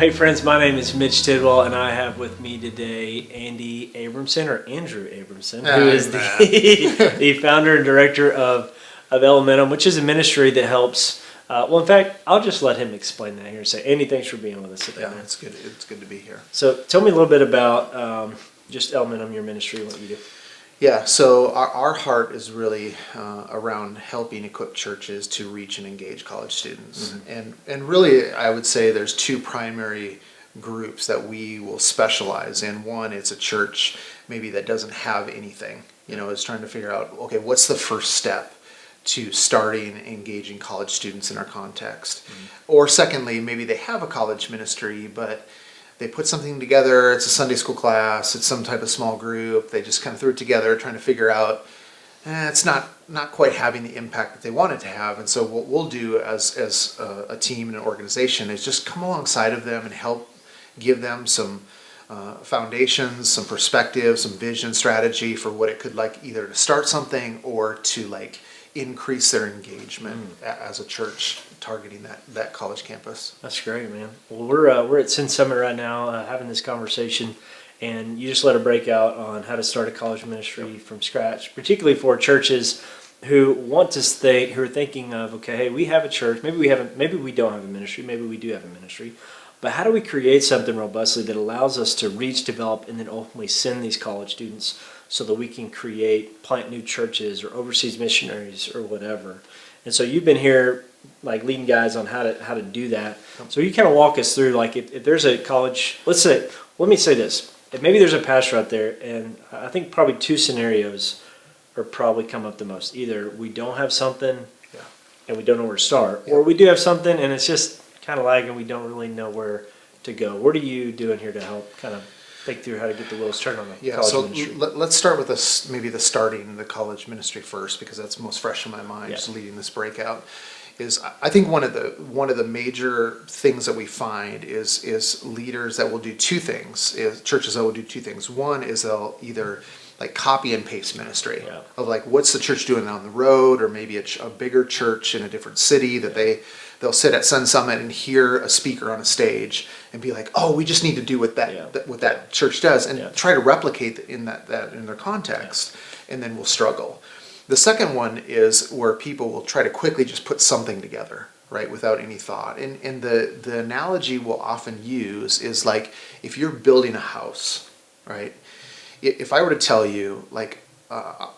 hey friends, my name is Mitch Tidwell, and I have with me today Andy Abramson, or Andrew Abramson, who is the founder and director of Elementum, which is a ministry that helps. In fact, I'll just let him explain that here and say, Andy, thanks for being with us today. Yeah, it's good. It's good to be here. So tell me a little bit about just Elementum, your ministry, what you do. Yeah, so our heart is really around helping equip churches to reach and engage college students. Mm-hmm. And really, I would say there's two primary groups that we will specialize in. One, it's a church maybe that doesn't have anything, is trying to figure out, okay, what's the first step to starting engaging college students in our context? Mm-hmm. Or secondly, maybe they have a college ministry, but they put something together, it's a Sunday school class, it's some type of small group, they just kind of threw it together trying to figure out, it's not quite having the impact that they want it to have. And so what we'll do as a team and an organization is just come alongside of them and help give them some foundations, some perspective, some vision, strategy for what it could like either to start something or to like increase their engagement as a church targeting that college campus. That's great, man. Well, we're at Sin Summit right now having this conversation, and you just led a breakout on how to start a college ministry from scratch, particularly for churches who want to who are thinking of, okay, hey, we have a church, maybe we don't have a ministry, maybe we do have a ministry, but how do we create something robustly that allows us to reach, develop, and then ultimately send these college students so that we can plant new churches or overseas missionaries or whatever. And so you've been here like leading guys on how to do that. So you kind of walk us through, like if there's a college, let me say this, if maybe there's a pastor out there, and I think probably two scenarios are probably come up the most. Either we don't have something and we don't know where to start, or we do have something and it's just kind of lagging, we don't really know where to go. What are you doing here to help kind of think through how to get the wheels turned on the college ministry? Let's start with maybe the starting the college ministry first, because that's most fresh in my mind, just leading this breakout. I think one of the major things that we find is leaders that will do two things, churches that will do two things. One is they'll either like copy and paste ministry of like what's the church doing on the road, or maybe a bigger church in a different city that they'll sit at Sun Summit and hear a speaker on a stage and be like, oh, we just need to do what that church does, and try to replicate in that in their context, and then we'll struggle. The second one is where people will try to quickly just put something together, right, without any thought. And the analogy we'll often use is like if you're building a house, right? If I were to tell you, like,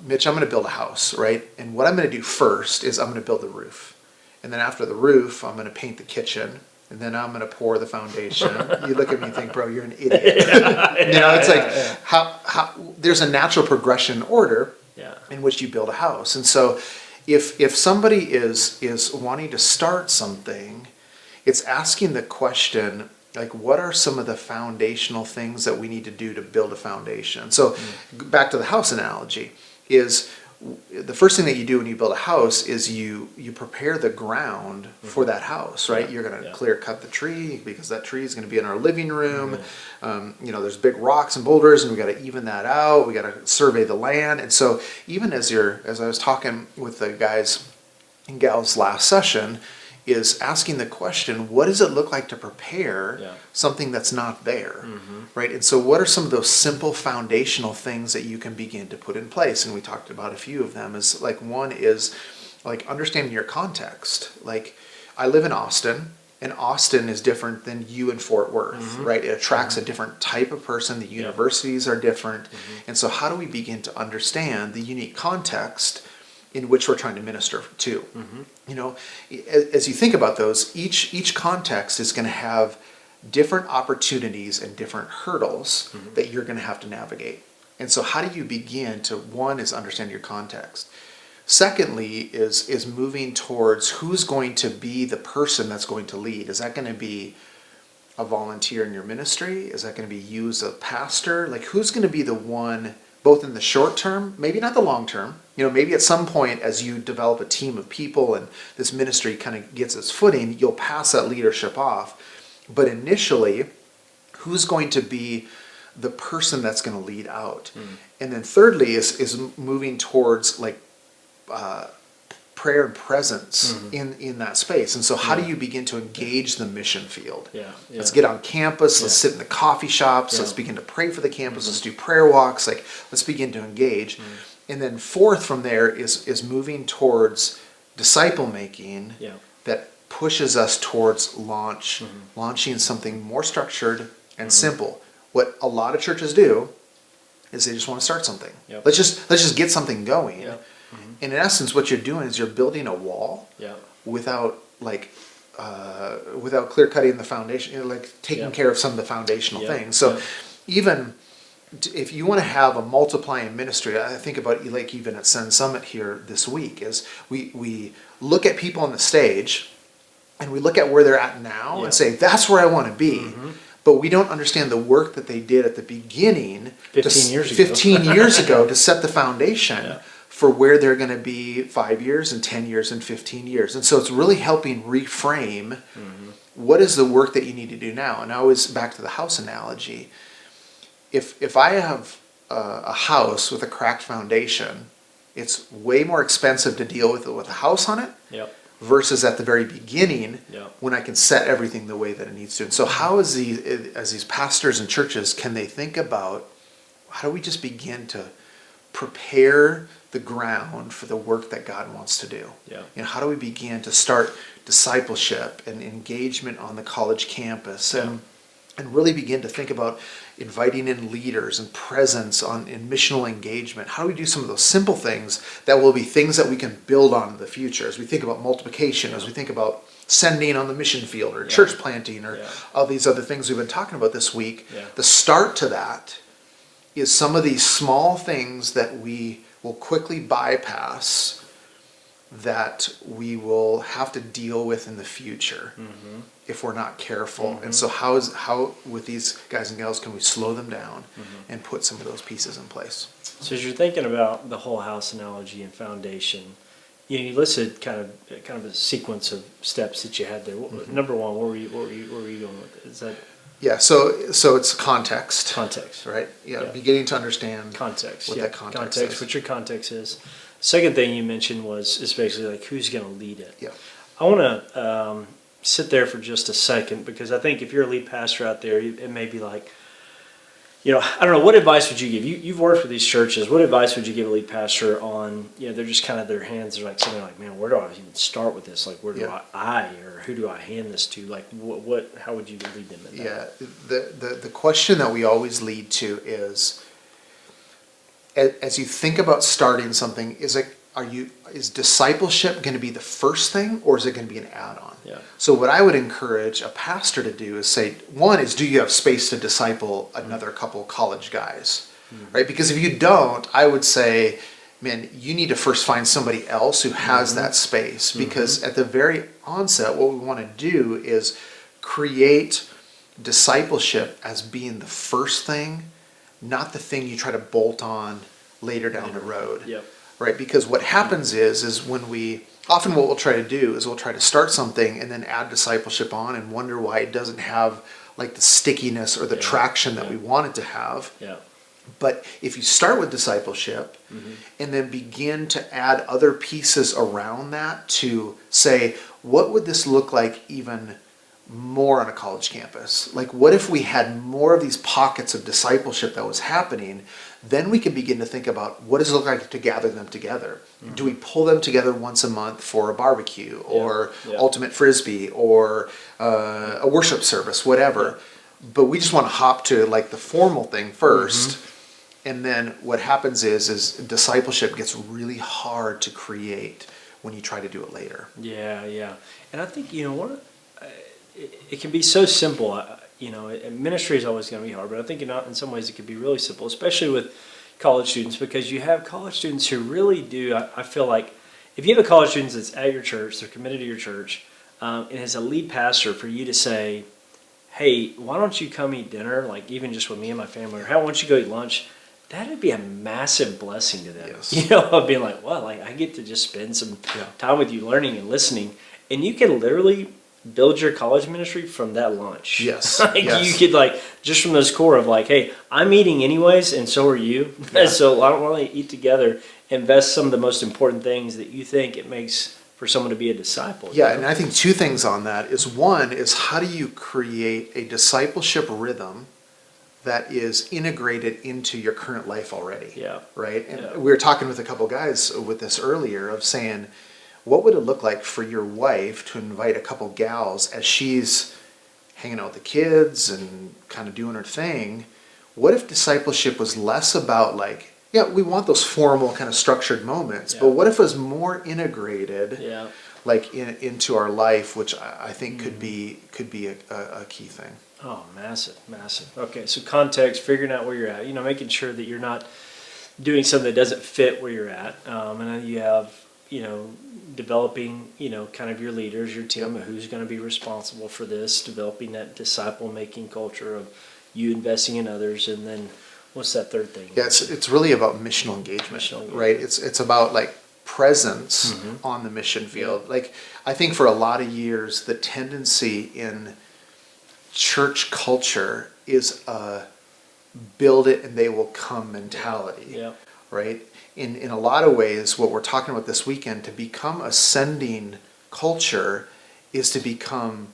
Mitch, I'm going to build a house, right? And what I'm going to do first is I'm going to build the roof. And then after the roof, I'm going to paint the kitchen. And then I'm going to pour the foundation. You look at me and think, bro, you're an idiot. It's like how there's a natural progression order in which you build a house. And so if somebody is wanting to start something, it's asking the question, like, what are some of the foundational things that we need to do to build a foundation? So back to the house analogy, is the first thing that you do when you build a house is you prepare the ground for that house, right? You're going to clear cut the tree, because that tree is going to be in our living room. There's big rocks and boulders, and we got to even that out. We got to survey the land. And so even as I was talking with the guys and gals last session, is asking the question, what does it look like to prepare something that's not there, right? And so what are some of those simple foundational things that you can begin to put in place? And we talked about a few of them. Is like, one is like understanding your context. Like, I live in Austin, and Austin is different than you in Fort Worth, right? It attracts a different type of person. The universities are different. And so how do we begin to understand the unique context in which we're trying to minister to? As you think about those, each context is going to have different opportunities and different hurdles that you're going to have to navigate. And so how do you begin to, one is understand your context. Secondly is moving towards who's going to be the person that's going to lead. Is that going to be a volunteer in your ministry? Is that going to be you as a pastor? Like, who's going to be the one, both in the short term, maybe not the long term, maybe at some point as you develop a team of people and this ministry kind of gets its footing, you'll pass that leadership off. But initially, who's going to be the person that's going to lead out? And then thirdly is moving towards like prayer and presence in that space. And so how do Yeah. you begin to engage the mission field? Yeah. Yeah. Let's get on campus, let's Yeah. sit in the coffee shops, Yeah. let's begin to pray for the campus, let's do prayer walks, like let's begin to engage. And then fourth from there is moving towards disciple making Yeah. that pushes us towards launching something more structured and simple. What a lot of churches do is they just want to start something. Yep. Let's just get something going. Yep. In essence, what you're doing is you're building a wall Yeah. without without clear cutting the foundation, like taking Yep. care of some of the foundational Yep. things. So Yep. even if you want to have a multiplying ministry, I think about like even at Send Summit here this week is we look at people on the stage and we look at where they're at now Yeah. and say that's where I want to be. But we don't understand the work that they did at the beginning 15 years ago. 15 years ago to set the foundation Yeah. for where they're going to be 5 years and 10 years and 15 years. And so it's really helping reframe what is the work that you need to do now. And I always, back to the house analogy, if I have a house with a cracked foundation, it's way more expensive to deal with it with a house on it Yep. versus at the very beginning Yep. when I can set everything the way that it needs to. And so how as these pastors and churches can they think about how do we just begin to prepare the ground for the work that God wants to do? Yeah. You know, how do we begin to start discipleship and engagement on the college campus and really begin to think about inviting in leaders and presence in missional engagement? How do we do some of those simple things that will be things that we can build on in the future as we think about multiplication, as we think about sending on the mission field or church planting or all these other things we've been talking about this week? Yeah. The start to that is some of these small things that we will quickly bypass that we will have to deal with in the future if we're not careful. And so how with these guys and gals can we slow them down and put some of those pieces in place? So as you're thinking about the whole house analogy and foundation, you listed kind of a sequence of steps that you had there. Number one, where were you going with it? Is that Yeah, so it's context. context? Right? Yeah, Yeah. beginning to understand Context. what Yeah. that context is. What your context is. Second thing you mentioned is basically like who's going to lead it. Yeah. I want to sit there for just a second because I think if you're a lead pastor out there, it may be like, I don't know, what advice would you give? You've worked with these churches. What advice would you give a lead pastor on, they're just kind of their hands are like something like, man, where do I even start with this? Like, where do I or who do I hand this to? Like, how would you lead them in that? Yeah, the question that we always lead to is, as you think about starting something, is discipleship going to be the first thing, or is it going to be an add-on? Yeah. So what I would encourage a pastor to do is say, one is, do you have space to disciple another couple college guys, right? Because if you don't, I would say, man, you need to first find somebody else who has that space, because at the very onset, what we want to do is create discipleship as being the first thing, not the thing you try to bolt on later down the road. Yep. Right? Because what happens is when often what we'll try to do is we'll try to start something and then add discipleship on and wonder why it doesn't have like the stickiness or the traction that we want it to have. Yeah. But if you start with discipleship and then begin to add other pieces around that to say, what would this look like even more on a college campus? Like, what if we had more of these pockets of discipleship that was happening? Then we can begin to think about what does it look like to gather them together. Do we pull them together once a month for a barbecue or ultimate frisbee or a worship service, whatever? But we just want to hop to like the formal thing first. And then what happens is discipleship gets really hard to create when you try to do it later. Yeah. And I think, it can be so simple. Ministry is always going to be hard, but I think in some ways it can be really simple, especially with college students, because you have college students who really do. I feel like if you have a college student that's at your church, they're committed to your church, and as a lead pastor, for you to say, hey, why don't you come eat dinner, like even just with me and my family, or why don't you go eat lunch? That'd be a massive blessing to them. Yes. Of being like, well, like I get to just spend some time with you learning and listening. And you can literally, build your college ministry from that lunch. Yes. Like Yes. you could like just from those core of like, hey, I'm eating anyways, and so are you. Yeah. So why don't we eat together? Invest some of the most important things that you think it makes for someone to be a disciple. Yeah, you know? and I think two things on that is one is how do you create a discipleship rhythm that is integrated into your current life already? Yeah. Right? And Yeah. we were talking with a couple guys with this earlier of saying, what would it look like for your wife to invite a couple gals as she's hanging out with the kids and kind of doing her thing? What if discipleship was less about like, yeah, we want those formal kind of structured moments, but what if it was more integrated, Yeah. like into our life, which I think could be a key thing. Oh, massive, massive. Okay, so context, figuring out where you're at, making sure that you're not doing something that doesn't fit where you're at. And then you have, developing, kind of your leaders, your team, who's going to be responsible for this, developing that disciple-making culture of you investing in others, and then what's that third thing? Yeah, it's really about missional engagement, Missional engagement. right? It's about like presence on the mission field. Like I think for a lot of years, the tendency in church culture is a build it and they will come mentality, Yeah. right? In a lot of ways, what we're talking about this weekend, to become a sending culture is to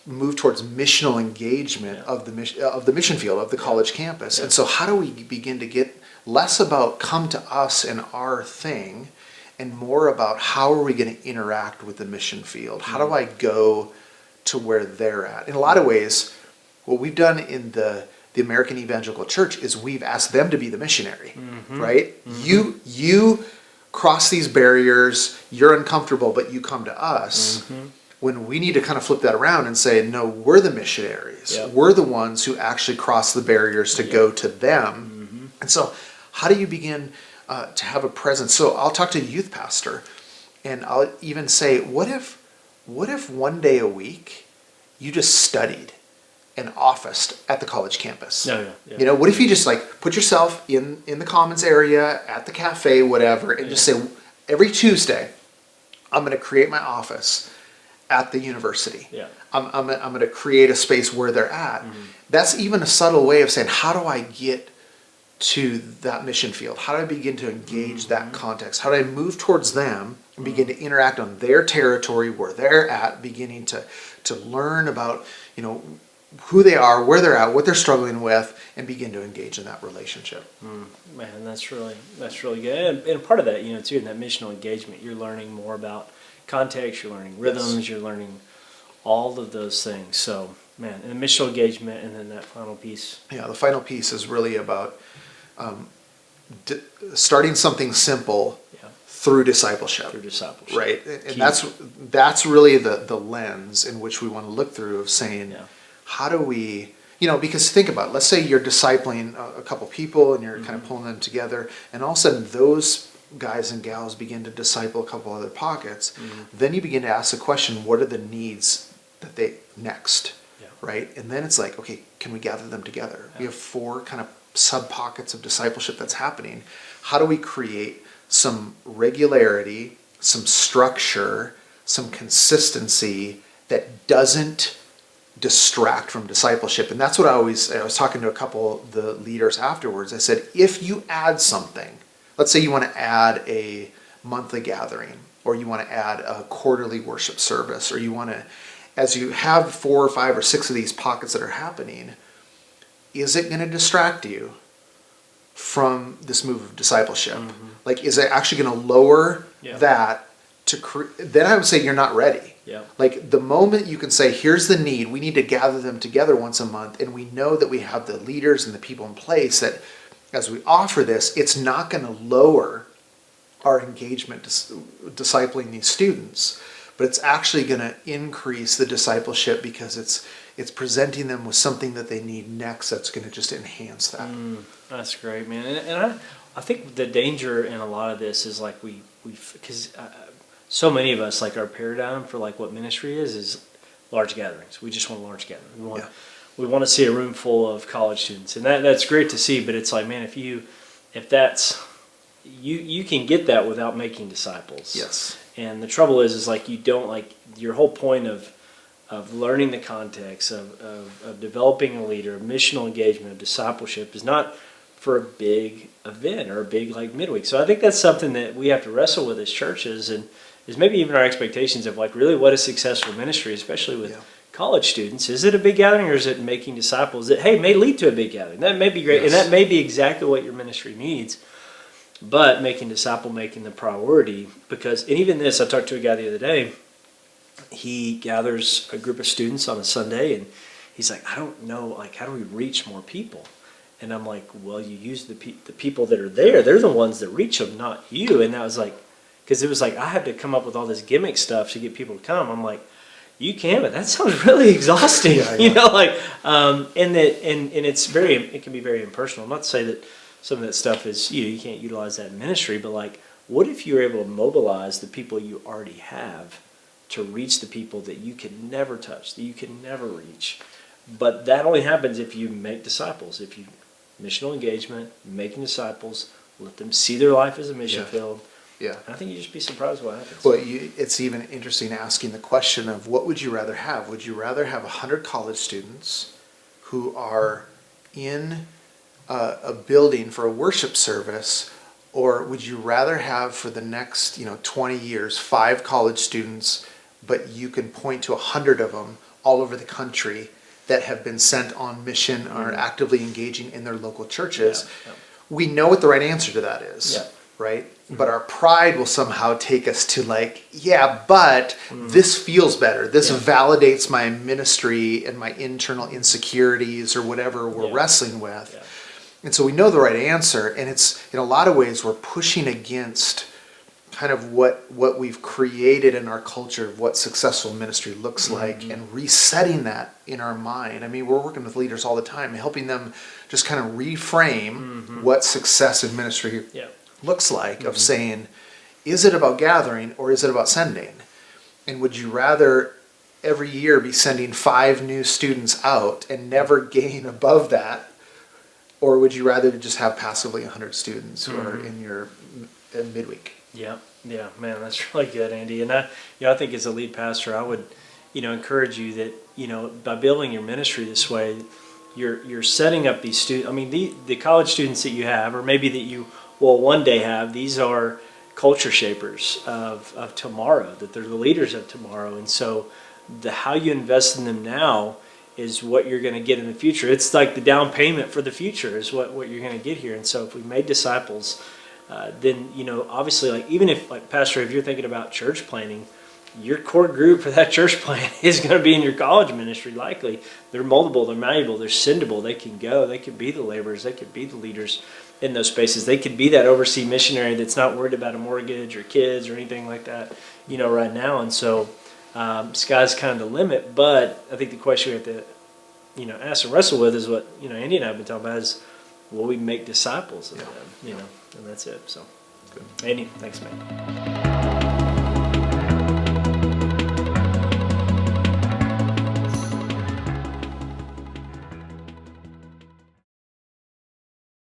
move towards missional engagement of the mission field, of the college campus. And so how do we begin to get less about come to us and our thing, and more about how are we going to interact with the mission field? How do I go to where they're at? In a lot of ways, what we've done in the American Evangelical Church is we've asked them to be the missionary, right? You cross these barriers, you're uncomfortable, but you come to us. When we need to kind of flip that around and say, no, we're the missionaries. Yep. We're the ones who actually cross the barriers to go to them. And so how do you begin to have a presence? So I'll talk to a youth pastor, and I'll even say, what if one day a week you just studied and officed at the college campus? Yeah. What if you just like put yourself in the commons area, at the cafe, whatever, and just say, every Tuesday, I'm going to create my office at the university. Yeah. I'm going to create a space where they're at. That's even a subtle way of saying, how do I get to that mission field? How do I begin to engage that context? How do I move towards them and begin to interact on their territory where they're at, beginning to learn about, who they are, where they're at, what they're struggling with, and begin to engage in that relationship. Man, that's really good. And part of that, too, in that missional engagement, you're learning more about context, you're learning rhythms, you're learning all of those things. So, man, and the missional engagement, and then that final piece. Yeah, the final piece is really about starting something simple through discipleship. Right, and that's really the lens in which we want to look through of saying, how do we, because think about it, let's say you're discipling a couple people and you're kind of pulling them together, and all of a sudden those guys and gals begin to disciple a couple other pockets. Then you begin to ask the question, what are the needs that they next? Right? And then it's like, okay, can we gather them together? We have 4 kind of sub pockets of discipleship that's happening. How do we create some regularity, some structure, some consistency that doesn't distract from discipleship? And that's what I was talking to a couple of the leaders afterwards. I said, if you add something, let's say you want to add a monthly gathering, or you want to add a quarterly worship service, or you want to, as you have 4 or 5 or 6 of these pockets that are happening, is it going to distract you from this move of discipleship? Like, is it actually going to lower that then I would say you're not ready. Like, the moment you can say, here's the need, we need to gather them together once a month, and we know that we have the leaders and the people in place that as we offer this, it's not going to lower our engagement discipling these students, but it's actually going to increase the discipleship because it's presenting them with something that they need next that's going to just enhance that. That's great, man. And I think the danger in a lot of this is like because so many of us, like our paradigm for like what ministry is large gatherings. We just want a large gathering. We want to see a room full of college students, and that's great to see. But it's like, man, if that's you can get that without making disciples. Yes. And the trouble is like you don't, like, your whole point of of learning the context, of developing a leader, of missional engagement, of discipleship is not for a big event or a big like midweek. So I think that's something that we have to wrestle with as churches, and is maybe even our expectations of like really what is successful ministry, especially with college students. Is it a big gathering, or is it making disciples that, hey, may lead to a big gathering? That may be great, and that may be exactly what your ministry needs. But making making the priority, because, and even this, I talked to a guy the other day, he gathers a group of students on a Sunday, and he's like, I don't know, like, how do we reach more people? And I'm like, well, you use the people that are there. They're the ones that reach them, not you. And that was like, because it was like, I had to come up with all this gimmick stuff to get people to come. I'm like, you can, but that sounds really exhausting, you know, like, and it can be very impersonal. Not to say that some of that stuff is, you can't utilize that in ministry, but like, what if you were able to mobilize the people you already have to reach the people that you can never touch, that you can never reach? But that only happens if you make disciples, if you missional engagement, making disciples, let them see their life as a mission field. Yeah, I think you'd just be surprised what happens. Well, it's even interesting asking the question of what would you rather have? Would you rather have 100 college students who are in a building for a worship service, or would you rather have for the next 20 years 5 college students, but you can point to 100 of them all over the country that have been sent on mission or are actively engaging in their local churches? We know what the right answer to that is, right? But our pride will somehow take us to like, but this feels better. This validates my ministry and my internal insecurities or whatever we're wrestling with. And so we know the right answer, and it's, in a lot of ways, we're pushing against kind of what we've created in our culture of what successful ministry looks like, and resetting that in our mind. I mean, we're working with leaders all the time, helping them just kind of reframe what success in ministry looks like, of saying, is it about gathering or is it about sending? And would you rather every year be sending 5 new students out and never gain above that? Or would you rather just have passively 100 students who are in your midweek? Yeah, man, that's really good, Andy. And I think as a lead pastor, I would, encourage you that, by building your ministry this way, you're setting up these students. I mean, the college students that you have, or maybe that you will one day have, these are culture shapers of tomorrow, that they're the leaders of tomorrow. And so how you invest in them now is what you're going to get in the future. It's like the down payment for the future is what you're going to get here. And so if we made disciples, then, obviously, like, even if, like, Pastor, if you're thinking about church planning, your core group for that church plan is going to be in your college ministry, likely. They're moldable, they're malleable, they're sendable, they can go, they could be the laborers, they could be the leaders in those spaces. They could be that overseas missionary that's not worried about a mortgage or kids or anything like that, right now. And so sky's kind of the limit, but I think the question we have to, ask and wrestle with is what, Andy and I have been talking about is, will we make disciples of them, and that's it. So, good. Andy, thanks, man.